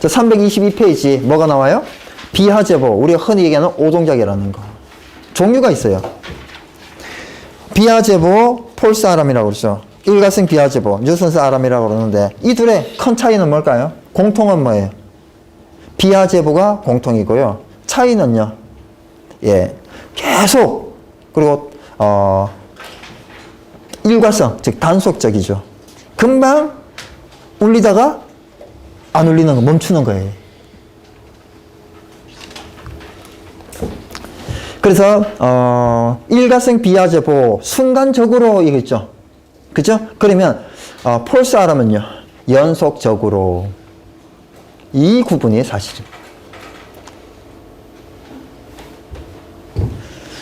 자, 322페이지 뭐가 나와요? 비하제보, 우리가 흔히 얘기하는 오동작이라는 거. 종류가 있어요. 비하제보, 폴스 아람이라고 그러죠. 일가성 비하제보, 뉴슨스 아람이라고 그러는데 이 둘의 큰 차이는 뭘까요? 공통은 뭐예요? 비하제보가 공통이고요. 차이는요. 예, 계속 그리고 일괄성, 즉 단속적이죠. 금방 울리다가 안 울리는 거, 멈추는 거예요. 그래서 일가성 비하제보 순간적으로 이겠죠. 그죠? 그러면 폴스 아람은요, 연속적으로. 이 구분이 사실입니다.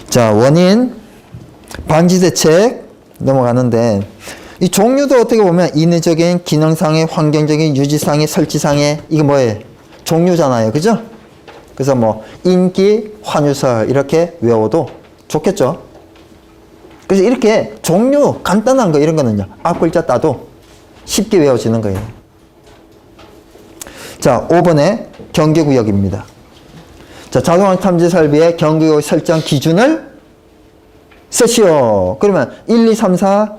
자, 원인, 방지 대책 넘어가는데 이 종류도 어떻게 보면 인위적인, 기능상의, 환경적인, 유지상의, 설치상의 이게 뭐예요? 종류잖아요. 그죠? 그래서 뭐 인기, 환유설 이렇게 외워도 좋겠죠? 그래서 이렇게 종류 간단한 거 이런 거는요, 앞 글자 따도 쉽게 외워지는 거예요. 자, 5번에 경계구역입니다. 자, 자동화 탐지 설비의 경계구역 설정 기준을 쓰시오. 그러면 1, 2, 3, 4,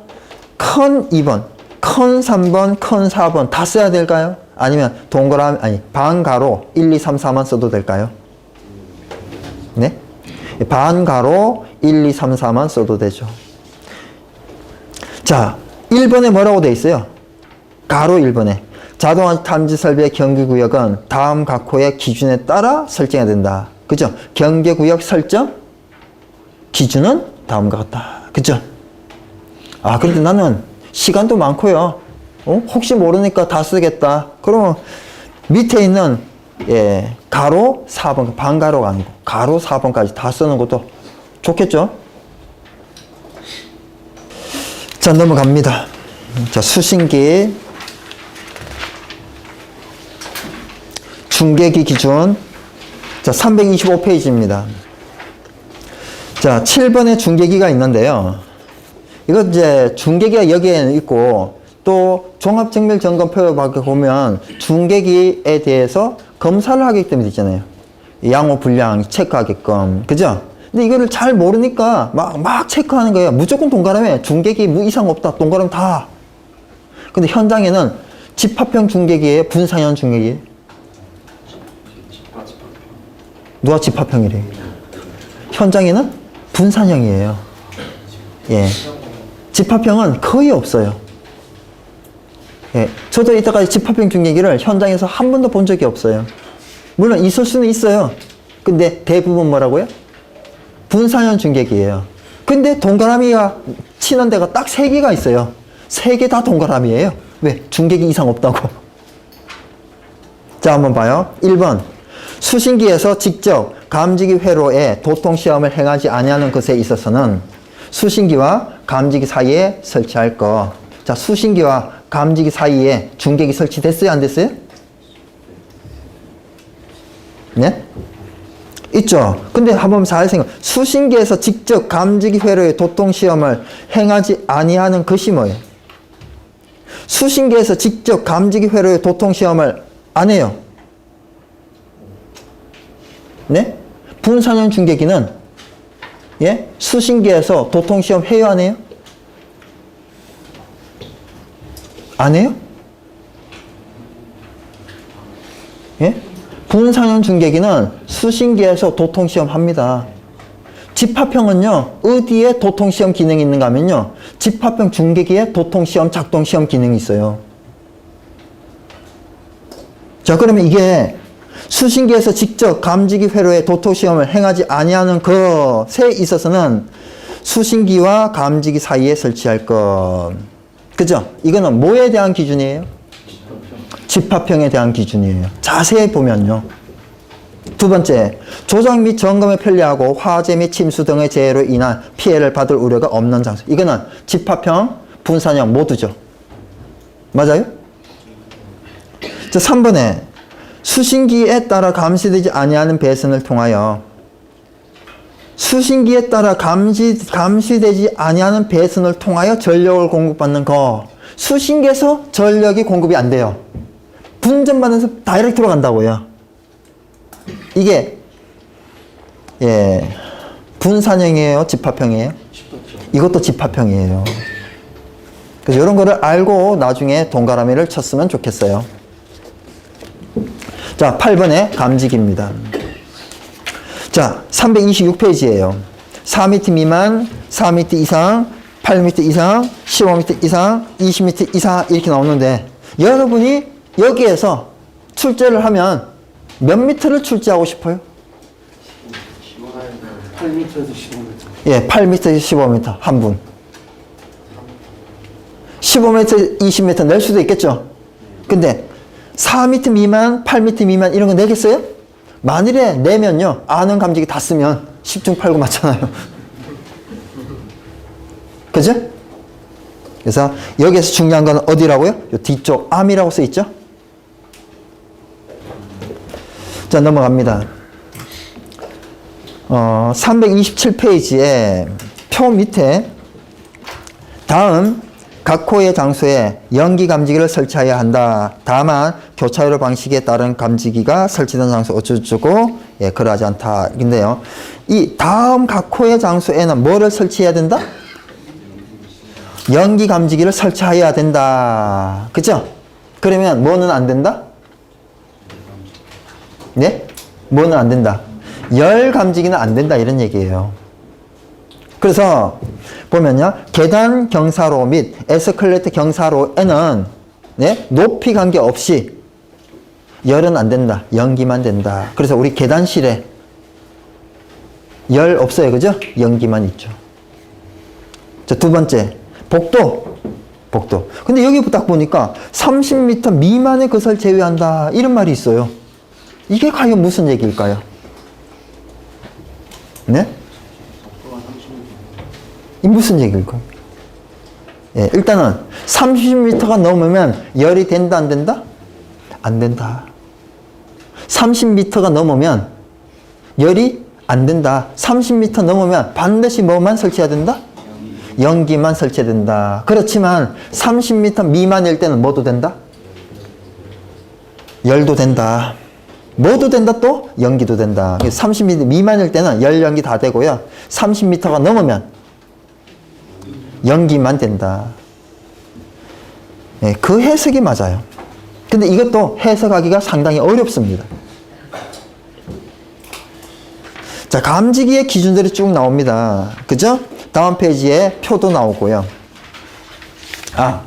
큰 2번, 큰 3번, 큰 4번 다 써야 될까요? 아니면 동그라미, 아니, 반가로 1, 2, 3, 4만 써도 될까요? 네? 반가로 1, 2, 3, 4만 써도 되죠. 자, 1번에 뭐라고 돼 있어요? 가로 1번에. 자동화 탐지 설비의 경계구역은 다음 각호의 기준에 따라 설정해야 된다. 그죠? 경계구역 설정 기준은 다음과 같다. 그죠? 아, 근데 나는 시간도 많고요. 혹시 모르니까 다 쓰겠다. 그러면 밑에 있는 가로 4번, 반가로가 아니고 가로 4번까지 다 쓰는 것도 좋겠죠? 자, 넘어갑니다. 자, 수신기 중계기 기준. 자, 325페이지입니다. 자, 7번에 중계기가 있는데요. 이거 이제 중계기가 여기에 있고 또 종합정밀점검표 밖에 보면 중계기에 대해서 검사를 하기 때문에 있잖아요. 양호 불량 체크하게끔. 그죠? 근데 이거를 잘 모르니까 막 체크하는 거예요. 무조건 동그라미. 중계기 뭐 이상 없다. 동그라미 다. 근데 현장에는 집합형 중계기예요? 분산형 중계기예요? 누가 집합형이래요? 현장에는 분산형이에요. 예. 집합형은 거의 없어요. 예. 저도 이때까지 집합형 중계기를 현장에서 한 번도 본 적이 없어요. 물론 있을 수는 있어요. 근데 대부분 뭐라고요? 분산형 중계기예요. 근데 동그라미가 치는 데가 딱 3개가 있어요. 3개 다 동그라미예요. 왜? 중계기 이상 없다고. 자, 한번 봐요. 1번. 수신기에서 직접 감지기 회로에 도통시험을 행하지 아니하는 것에 있어서는 수신기와 감지기 사이에 설치할 것. 자, 수신기와 감지기 사이에 중계기 설치됐어요? 안 됐어요? 네? 있죠. 근데 한번 잘 생각. 수신기에서 직접 감지기 회로에 도통시험을 행하지 아니하는 것이 뭐예요? 수신기에서 직접 감지기 회로에 도통시험을 안 해요. 네? 분산형 중계기는 예? 수신기에서 도통시험 해요? 안 해요? 안 해요? 예? 분산형 중계기는 수신기에서 도통시험 합니다. 집합형은요, 어디에 도통시험 기능이 있는가 하면요, 집합형 중계기에 도통시험, 작동시험 기능이 있어요. 자, 그러면 이게 수신기에서 직접 감지기 회로에 도통시험을 행하지 아니하는 것에 있어서는 수신기와 감지기 사이에 설치할 것. 그죠? 이거는 뭐에 대한 기준이에요? 집합형에 대한 기준이에요. 자세히 보면요. 두 번째, 조작 및 점검에 편리하고 화재 및 침수 등의 재해로 인한 피해를 받을 우려가 없는 장소. 이거는 집합형, 분산형 모두죠. 맞아요? 자, 3번에 수신기에 따라 감시되지 아니하는 배선을 통하여 수신기에 따라 감시되지 아니하는 배선을 통하여 전력을 공급받는 거. 수신기에서 전력이 공급이 안 돼요. 분전반에서 다이렉트로 간다고요. 이게 예, 분산형이에요, 집합형이에요? 이것도 집합형이에요. 그래서 이런 거를 알고 나중에 동그라미를 쳤으면 좋겠어요. 자, 8번에 감지기입니다. 자, 326페이지예요. 4m 미만, 4m 이상, 8m 이상, 15m 이상, 20m 이상 이렇게 나오는데 여러분이 여기에서 출제를 하면 몇 미터를 출제하고 싶어요? 8m에서 15m. 예, 8m에서 15m 한 분. 15m, 20m 낼 수도 있겠죠. 근데 4m 미만, 8m 미만 이런 거 내겠어요? 만일에 내면요, 아는 감지기 다 쓰면 10중 8구 맞잖아요. 그죠? 그래서 여기에서 중요한 건 어디라고요? 요 뒤쪽 암이라고 써 있죠? 자, 넘어갑니다. 327페이지에 표 밑에 다음 각 호의 장소에 연기 감지기를 설치해야 한다. 다만 교차로 방식에 따른 감지기가 설치된 장소 어쩌고저쩌고 예, 그러하지 않다. 인데요. 이 다음 각 호의 장소에는 뭐를 설치해야 된다? 연기 감지기를 설치해야 된다. 그죠? 그러면 뭐는 안 된다? 네? 뭐는 안 된다? 열 감지기는 안 된다 이런 얘기예요. 그래서 보면요, 계단 경사로 및 에스컬레이터 경사로에는 네? 높이 관계없이 열은 안 된다. 연기만 된다. 그래서 우리 계단실에 열 없어요. 그죠? 연기만 있죠. 자, 두 번째 복도. 근데 여기 딱 보니까 30m 미만의 것을 제외한다 이런 말이 있어요. 이게 과연 무슨 얘기일까요? 네? 이 무슨 얘기일까요? 예, 일단은 30m가 넘으면 열이 된다 안 된다? 안 된다. 30m가 넘으면 열이 안 된다. 30m 넘으면 반드시 뭐만 설치해야 된다? 연기만 설치해야 된다. 그렇지만 30m 미만일 때는 뭐도 된다? 열도 된다. 뭐도 된다 또? 연기도 된다. 30m 미만일 때는 열, 연기 다 되고요. 30m가 넘으면 연기만 된다. 네, 그 해석이 맞아요. 근데 이것도 해석하기가 상당히 어렵습니다. 자, 감지기의 기준들이 쭉 나옵니다. 그죠? 다음 페이지에 표도 나오고요. 아,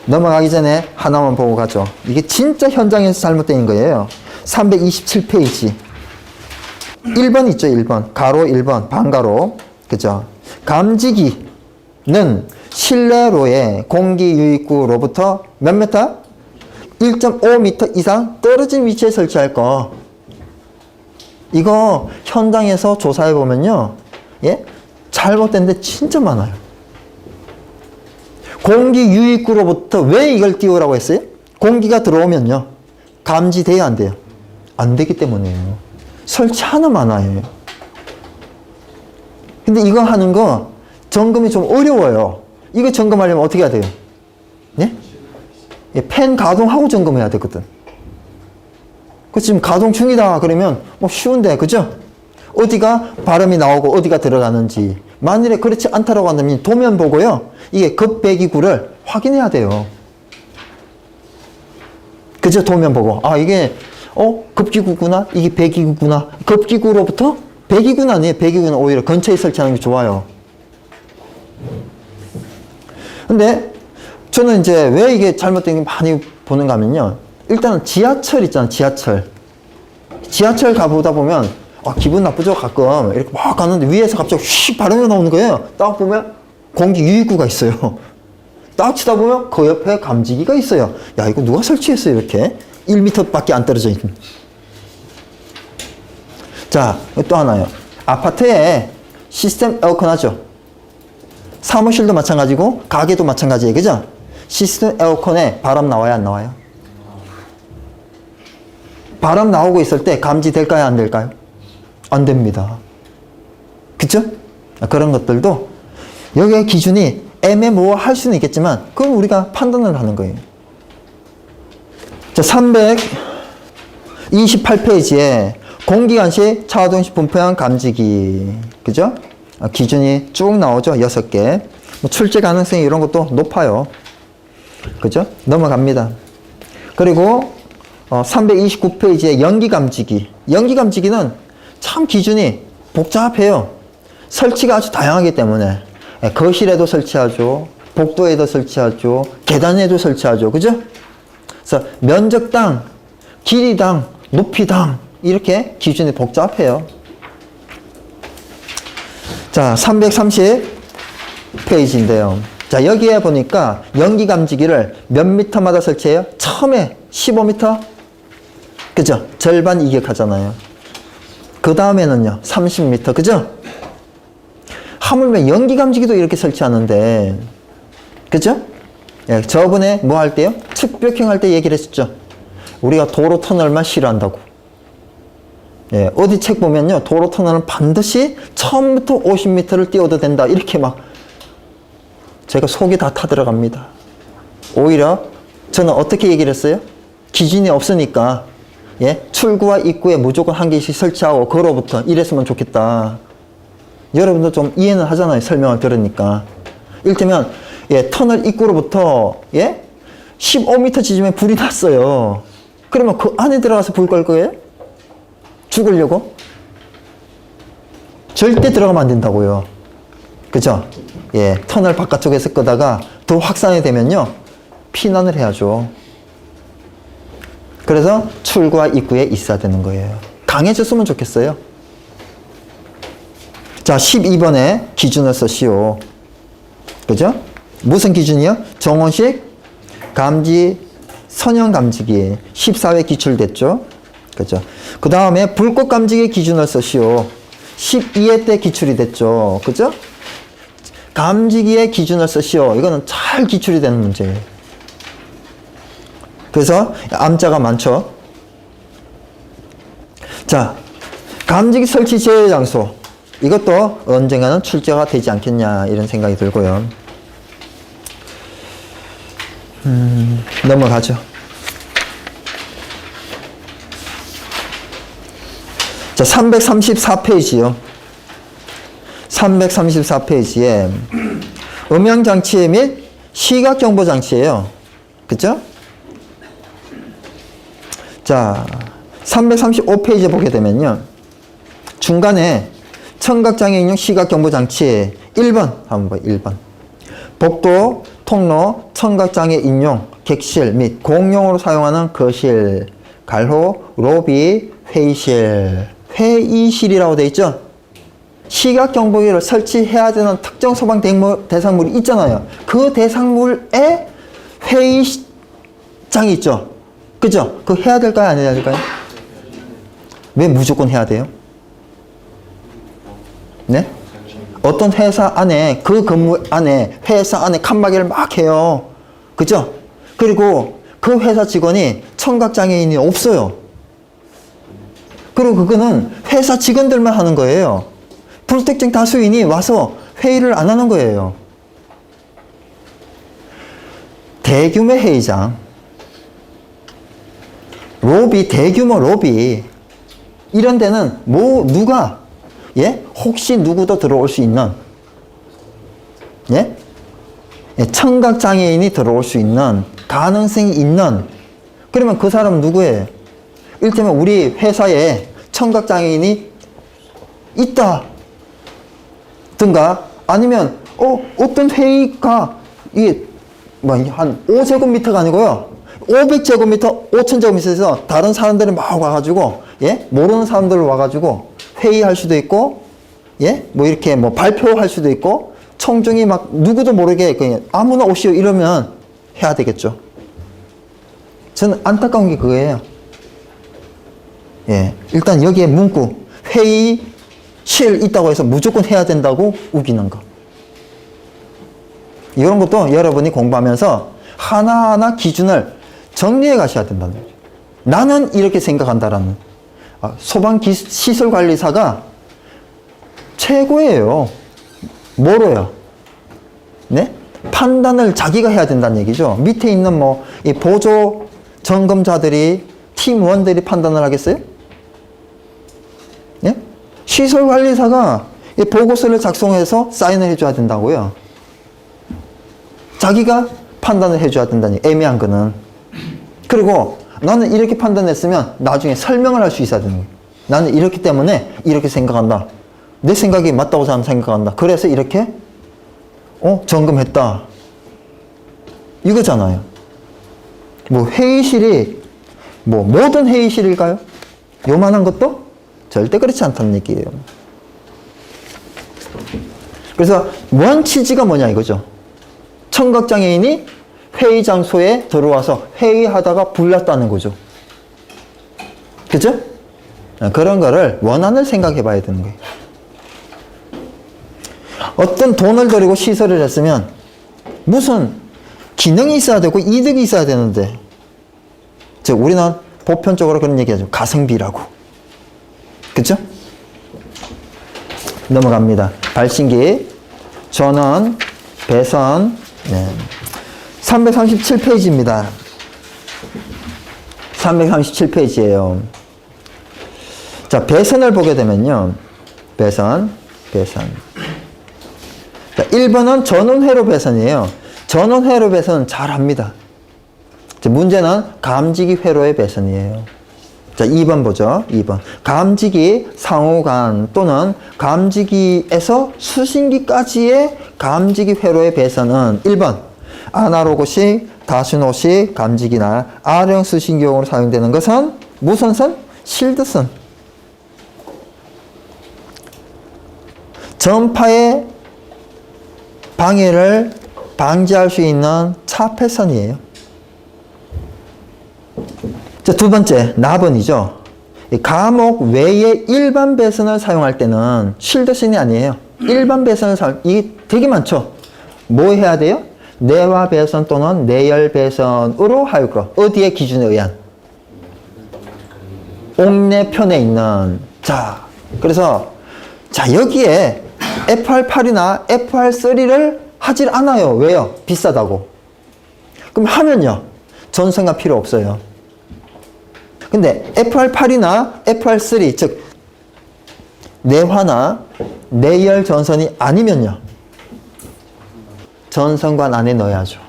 넘어가기 전에 하나만 보고 가죠. 이게 진짜 현장에서 잘못된 거예요. 327페이지. 1번 있죠, 1번. 가로 1번, 반가로. 그죠? 감지기는 실내로의 공기 유입구로부터 몇 미터? 1.5m 이상 떨어진 위치에 설치할 거. 이거 현장에서 조사해 보면요. 예? 잘못된 데 진짜 많아요. 공기 유입구로부터 왜 이걸 띄우라고 했어요? 공기가 들어오면요. 감지돼야 안 돼요? 안 되기 때문이에요. 설치 하나만 하나예요. 근데 이거 하는 거 점검이 좀 어려워요. 이거 점검하려면 어떻게 해야 돼요? 네? 팬 가동하고 점검해야 되거든. 그 지금 가동 중이다 그러면 뭐 쉬운데, 그죠? 어디가 바람이 나오고 어디가 들어가는지. 만일에 그렇지 않다라고 한다면 도면 보고요. 이게 급배기구를 확인해야 돼요. 그죠? 도면 보고. 아, 이게 급기구구나? 이게 배기구구나? 급기구로부터 배기구는 아니에요. 배기구는 오히려 근처에 설치하는 게 좋아요. 근데 저는 이제 왜 이게 잘못된 게 많이 보는가 하면요. 일단은 지하철 있잖아요. 지하철 가보다 보면 기분 나쁘죠. 가끔 이렇게 막 가는데 위에서 갑자기 휙 바람이 나오는 거예요. 딱 보면 공기 유입구가 있어요. 딱 치다 보면 그 옆에 감지기가 있어요. 야, 이거 누가 설치했어요? 이렇게 1m 밖에 안 떨어져 있는. 자, 또 하나요. 아파트에 시스템 에어컨 하죠. 사무실도 마찬가지고 가게도 마찬가지예요. 그죠? 시스템 에어컨에 바람 나와요, 안 나와요? 바람 나오고 있을 때 감지될까요, 안 될까요? 안 됩니다. 그쵸? 그런 것들도 여기의 기준이 애매모호할 수는 있겠지만 그건 우리가 판단을 하는 거예요. 자, 328페이지에 공기관시 차동식 분포형 감지기. 그죠? 기준이 쭉 나오죠. 6개. 뭐 출제 가능성이 이런 것도 높아요. 그죠? 넘어갑니다. 그리고 329페이지에 연기감지기. 연기감지기는 참 기준이 복잡해요. 설치가 아주 다양하기 때문에 거실에도 설치하죠. 복도에도 설치하죠. 계단에도 설치하죠. 그죠? 그래서 면적당, 길이당, 높이당 이렇게 기준이 복잡해요. 자, 330페이지인데요. 자, 여기에 보니까 연기감지기를 몇 미터마다 설치해요? 처음에 15미터? 그죠? 절반 이격하잖아요. 그 다음에는요, 30미터. 그죠? 하물며 연기감지기도 이렇게 설치하는데, 그죠? 예, 저번에 뭐 할 때요? 측벽형 할 때 얘기를 했었죠. 우리가 도로 터널만 싫어한다고. 예, 어디 책 보면요, 도로 터널은 반드시 처음부터 50m를 띄워도 된다. 이렇게 막, 제가 속이 다 타들어갑니다. 오히려 저는 어떻게 얘기를 했어요? 기준이 없으니까, 예, 출구와 입구에 무조건 한 개씩 설치하고 걸어부터 이랬으면 좋겠다. 여러분도 좀 이해는 하잖아요. 설명을 들으니까. 이를테면, 예, 터널 입구로부터, 예, 15m 지점에 불이 났어요. 그러면 그 안에 들어가서 불 끌 거예요? 죽으려고? 절대 들어가면 안 된다고요. 그죠? 예, 터널 바깥쪽에서 끄다가 더 확산이 되면요, 피난을 해야죠. 그래서 출구와 입구에 있어야 되는 거예요. 강해졌으면 좋겠어요. 자, 12번에 기준을 쓰시오. 그죠? 무슨 기준이요? 정원식 감지, 선형 감지기. 14회 기출됐죠? 그죠? 그 다음에 불꽃 감지기 기준을 쓰시오. 12회 때 기출이 됐죠? 그죠? 감지기의 기준을 쓰시오. 이거는 잘 기출이 되는 문제예요. 그래서 암자가 많죠? 자, 감지기 설치 제외 장소. 이것도 언젠가는 출제가 되지 않겠냐 이런 생각이 들고요. 넘어가죠. 자, 334페이지요. 334페이지에 음향장치 및 시각정보장치예요. 그죠? 자, 335페이지 보게 되면요, 중간에 청각장애인용 시각정보장치 1번 한번 봐요. 1번 복도, 통로, 청각장애인용 객실 및 공용으로 사용하는 거실, 갈호, 로비, 회의실. 회의실이라고 되어 있죠? 시각경보기를 설치해야 되는 특정 소방 대상물이 있잖아요. 그 대상물에 회의장이 있죠? 그죠? 그거 해야 될까요? 안 해야 될까요? 왜 무조건 해야 돼요? 네? 어떤 회사 안에, 그 건물 안에, 회사 안에 칸막이를 막 해요. 그죠? 그리고 그 회사 직원이 청각장애인이 없어요. 그리고 그거는 회사 직원들만 하는 거예요. 불특정 다수인이 와서 회의를 안 하는 거예요. 대규모 회의장, 로비, 대규모 로비, 이런 데는 누가, 예? 혹시 누구도 들어올 수 있는, 예? 청각장애인이 들어올 수 있는 가능성이 있는, 그러면 그 사람은 누구예요? 이를테면 우리 회사에 청각장애인이 있다 든가, 아니면 어떤 회의가 이게 한 5제곱미터가 아니고요, 500제곱미터, 5000제곱미터에서 다른 사람들이 막 와가지고, 예? 모르는 사람들 와가지고 회의할 수도 있고, 예? 뭐 이렇게 뭐 발표할 수도 있고, 청중이 막 누구도 모르게 그냥 아무나 오시오 이러면 해야 되겠죠. 저는 안타까운 게 그거예요. 예. 일단 여기에 문구, 회의실 있다고 해서 무조건 해야 된다고 우기는 거. 이런 것도 여러분이 공부하면서 하나하나 기준을 정리해 가셔야 된다는 거죠. 나는 이렇게 생각한다라는. 소방시설관리사가 최고예요. 뭐로요? 네? 판단을 자기가 해야 된다는 얘기죠. 밑에 있는 이 보조 점검자들이, 팀원들이 판단을 하겠어요? 예? 시설관리사가 이 보고서를 작성해서 사인을 해줘야 된다고요. 자기가 판단을 해줘야 된다니, 애매한 거는. 그리고 나는 이렇게 판단했으면 나중에 설명을 할 수 있어야 되는 거예요. 나는 이렇기 때문에 이렇게 생각한다. 내 생각이 맞다고 저는 생각한다. 그래서 이렇게 점검했다. 이거잖아요. 뭐 회의실이 뭐 모든 회의실일까요? 요만한 것도 절대 그렇지 않다는 얘기예요. 그래서 원 취지가 뭐냐 이거죠. 청각장애인이 회의 장소에 들어와서 회의하다가 불났다는 거죠. 그죠? 그런 거를 원한을 생각해 봐야 되는 거예요. 어떤 돈을 들이고 시설을 했으면 무슨 기능이 있어야 되고 이득이 있어야 되는데, 즉 우리는 보편적으로 그런 얘기하죠. 가성비라고. 그쵸? 넘어갑니다. 발신기, 전원, 배선. 네. 337페이지입니다. 337페이지예요. 자, 배선을 보게 되면요. 배선. 자, 1번은 전원회로 배선이에요. 전원회로 배선은 잘 합니다. 자, 문제는 감지기 회로의 배선이에요. 자, 2번 보죠. 2번. 감지기 상호간 또는 감지기에서 수신기까지의 감지기 회로의 배선은 1번. 아날로그식, 다시노식 감지기나 R형 수신기용으로 사용되는 것은 무슨 선? 실드선. 전파의 방해를 방지할 수 있는 차폐선이에요. 자, 두 번째, 나번이죠. 감옥 외에 일반 배선을 사용할 때는 실드선이 아니에요. 일반 배선을 이게 되게 많죠. 뭐 해야 돼요? 내화 배선 또는 내열 배선으로 하여금 어디의 기준에 의한? 옥내편에 있는. 자, 그래서 자, 여기에 FR8이나 FR3를 하질 않아요. 왜요? 비싸다고. 그럼 하면요. 전선가 필요 없어요. 근데 FR8이나 FR3, 즉 내화나 내열 전선이 아니면요. 전선관 안에 넣어야죠.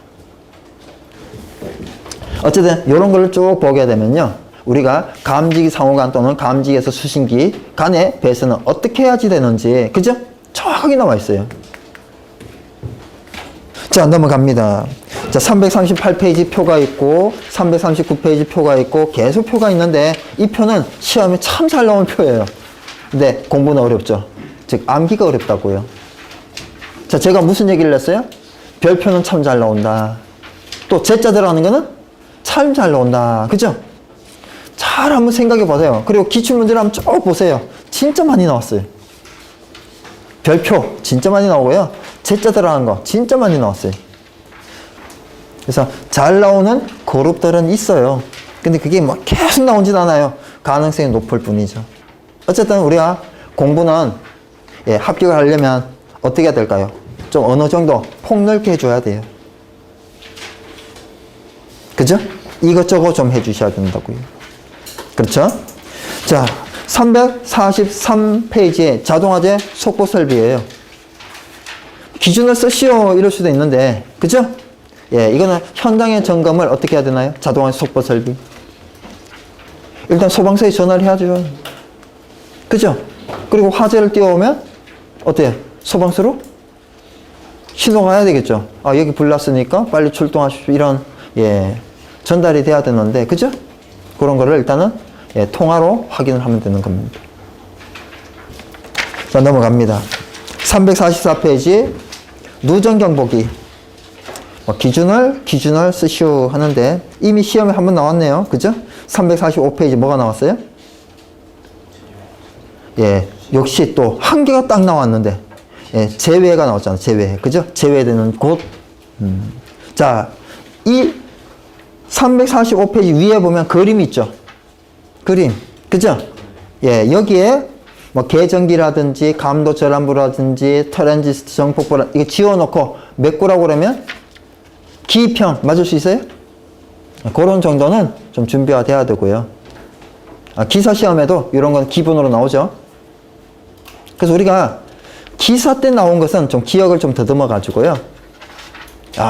어쨌든 이런 걸 쭉 보게 되면요. 우리가 감지기 상호간 또는 감지기에서 수신기 간의 배선은 어떻게 해야지 되는지, 그죠? 정확하게 나와 있어요. 자, 넘어갑니다. 자, 338페이지 표가 있고 339페이지 표가 있고 계속 표가 있는데 이 표는 시험에 참 잘 나온 표예요. 근데 공부는 어렵죠. 즉 암기가 어렵다고요. 자, 제가 무슨 얘기를 했어요? 별표는 참 잘 나온다. 또 제자 들어가는 거는 참 잘 나온다. 그죠? 잘 한번 생각해 보세요. 그리고 기출문제를 한번 쭉 보세요. 진짜 많이 나왔어요. 별표 진짜 많이 나오고요. 제자 들어가는 거 진짜 많이 나왔어요. 그래서 잘 나오는 그룹들은 있어요. 근데 그게 뭐 계속 나오진 않아요. 가능성이 높을 뿐이죠. 어쨌든 우리가 공부는 합격을 하려면 어떻게 해야 될까요? 좀 어느 정도 폭넓게 해줘야 돼요. 그죠? 이것저것 좀 해주셔야 된다고요. 그렇죠? 자, 343페이지에 자동화재 속보 설비예요. 기준을 쓰시오 이럴 수도 있는데, 그죠? 예, 이거는 현장의 점검을 어떻게 해야 되나요? 자동화재 속보 설비. 일단 소방서에 전화를 해야죠. 그죠? 그리고 화재를 띄워오면 어때요? 소방서로 신호가 와야 되겠죠. 아, 여기 불 났으니까 빨리 출동하십시오. 이런 전달이 돼야 되는데, 그죠? 그런 거를 일단은 통화로 확인을 하면 되는 겁니다. 자, 넘어갑니다. 344페이지 누전 경보기. 기준을 쓰시오 하는데 이미 시험에 한번 나왔네요. 그죠? 345페이지 뭐가 나왔어요? 예, 역시 또 한 개가 딱 나왔는데, 제외가 나왔잖아요. 제외. 그죠? 제외되는 곳. 자, 이 345페이지 위에 보면 그림이 있죠. 그림. 그죠? 예, 여기에 뭐 계전기라든지 감도 절안부라든지 트랜지스터 정폭부라 이거 지워놓고 메꾸라고 그러면 기평 맞을 수 있어요? 그런 정도는 좀 준비가 돼야 되고요. 기사 시험에도 이런 건 기본으로 나오죠. 그래서 우리가 기사 때 나온 것은 좀 기억을 좀 더듬어 가지고요.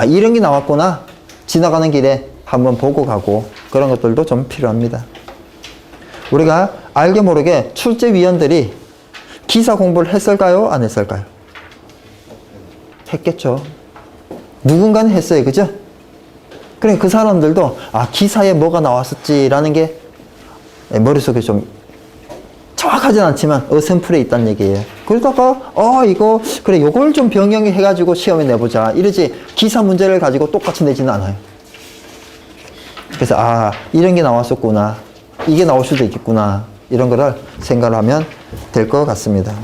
이런 게 나왔구나. 지나가는 길에 한번 보고 가고 그런 것들도 좀 필요합니다. 우리가 알게 모르게 출제위원들이 기사 공부를 했을까요? 안 했을까요? 했겠죠. 누군가는 했어요. 그죠? 그러니까 그 사람들도 기사에 뭐가 나왔었지라는 게 머릿속에 좀 정확하진 않지만 어셈플에 있다는 얘기예요. 그러다가 이거 그래 요걸 좀 병행해 가지고 시험에 내보자 이러지 기사 문제를 가지고 똑같이 내지는 않아요. 그래서 이런 게 나왔었구나, 이게 나올 수도 있겠구나, 이런 거를 생각을 하면 될 것 같습니다.